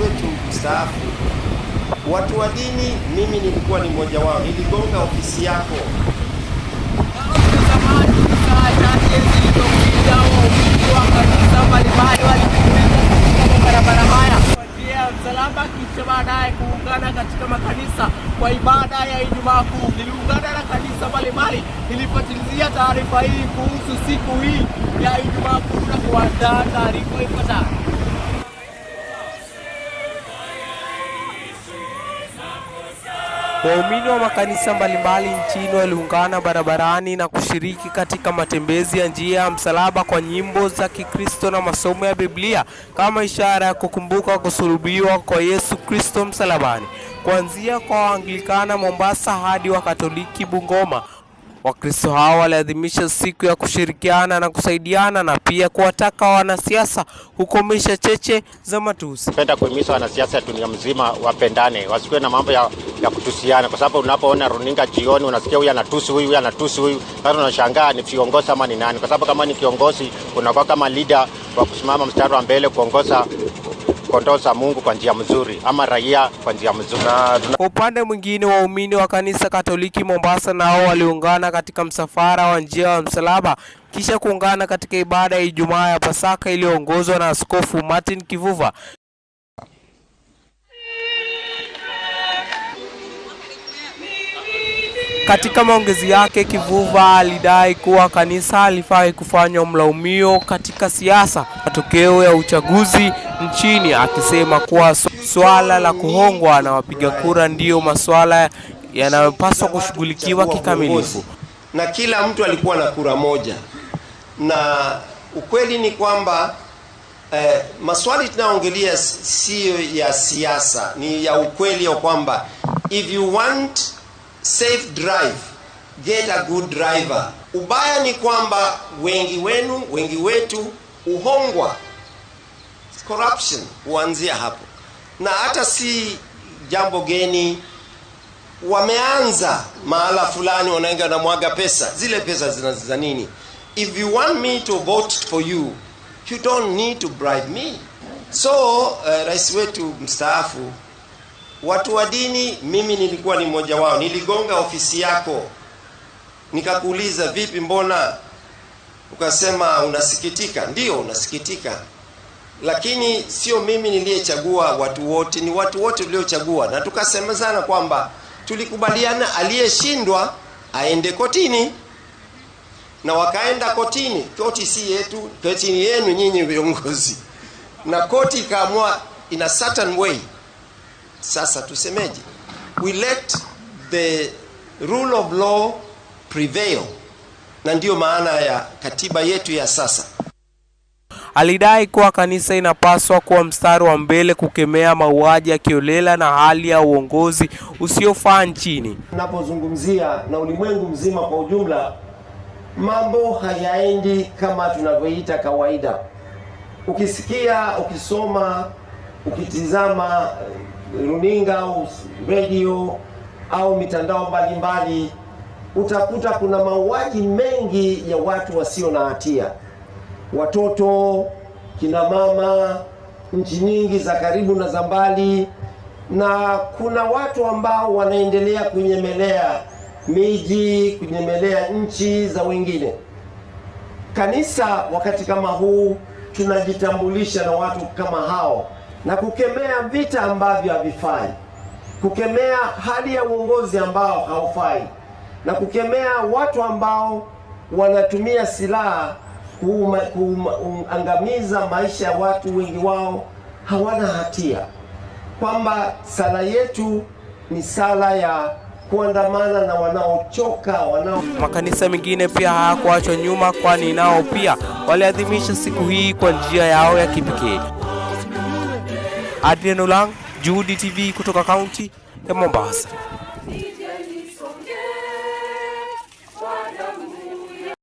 wetu mstaafu, watu wa dini, mimi nilikuwa ni mmoja wao, niligonga ofisi yako. Kisha baadaye kuungana katika makanisa kwa ibada ya Ijumaa Kuu. Niliungana na kanisa mbalimbali, nilifuatilia taarifa hii kuhusu siku hii ya Ijumaa Kuu na kuandaa taarifa ifuatayo. Waumini wa makanisa mbalimbali nchini waliungana barabarani na kushiriki katika matembezi ya njia ya msalaba kwa nyimbo za Kikristo na masomo ya Biblia kama ishara ya kukumbuka kusulubiwa kwa Yesu Kristo msalabani. Kuanzia kwa Waanglikana Mombasa hadi wa Katoliki Bungoma, Wakristo hao waliadhimisha siku ya kushirikiana na kusaidiana na pia kuwataka wanasiasa kukomesha cheche za matusi. Napenda kuhimiza wanasiasa dunia mzima wapendane, wasikuwe na mambo ya kutusiana, kwa sababu unapoona runinga jioni unasikia huyu anatusi huyu, huyu anatusi huyu, sasa unashangaa ni viongozi ama ni nani? Kwa sababu kama ni kiongozi unakuwa kama leader wa kusimama mstari wa mbele kuongoza kondoza Mungu kwa njia mzuri ama raia kwa njia mzuri. Kwa upande mwingine, waumini wa kanisa Katoliki Mombasa nao waliungana katika msafara wa njia ya msalaba kisha kuungana katika ibada ya Ijumaa ya Pasaka iliyoongozwa na Askofu Martin Kivuva. Katika maongezi yake, Kivuva alidai kuwa kanisa halifai kufanywa mlaumio katika siasa matokeo ya uchaguzi nchini, akisema kuwa swala la kuhongwa na wapiga kura ndiyo masuala yanayopaswa kushughulikiwa kikamilifu. Na kila mtu alikuwa na kura moja, na ukweli ni kwamba maswali tunayoongelea sio ya siasa, ni ya ukweli ya kwamba if you want safe drive, get a good driver. Ubaya ni kwamba wengi wetu uhongwa, corruption huanzia hapo, na hata si jambo geni. Wameanza mahala fulani, wanaenda na mwaga pesa, zile pesa zinaza nini? If you want me to vote for you, you don't need to bribe me. So rais wetu mstaafu, watu wa dini, mimi nilikuwa ni mmoja wao, niligonga ofisi yako nikakuuliza vipi, mbona? Ukasema unasikitika. Ndio unasikitika, lakini sio mimi niliyechagua watu wote, ni watu wote waliochagua, na tukasema sana kwamba tulikubaliana aliyeshindwa aende kotini, na wakaenda kotini. Koti si yetu, koti ni yenu nyinyi viongozi, na koti ikaamua in a certain way. Sasa tusemeje? We let the rule of law prevail, na ndio maana ya katiba yetu ya sasa. Alidai kuwa kanisa inapaswa kuwa mstari wa mbele kukemea mauaji ya kiolela na hali ya uongozi usiofaa nchini. Tunapozungumzia na ulimwengu mzima kwa ujumla, mambo hayaendi kama tunavyoita kawaida. Ukisikia, ukisoma, ukitizama runinga au radio au mitandao mbalimbali, utakuta kuna mauaji mengi ya watu wasio na hatia, watoto, kina mama, nchi nyingi za karibu na za mbali, na kuna watu ambao wanaendelea kunyemelea miji, kunyemelea nchi za wengine. Kanisa wakati kama huu tunajitambulisha na watu kama hao na kukemea vita ambavyo havifai, kukemea hali ya uongozi ambao haufai, na kukemea watu ambao wanatumia silaha kuangamiza maisha ya watu, wengi wao hawana hatia. Kwamba sala yetu ni sala ya kuandamana na wanaochoka, Makanisa mengine pia hayakuachwa nyuma, kwani nao pia waliadhimisha siku hii kwa njia yao ya kipekee. Adrian Olang, Juhudi TV kutoka kaunti ya Mombasa.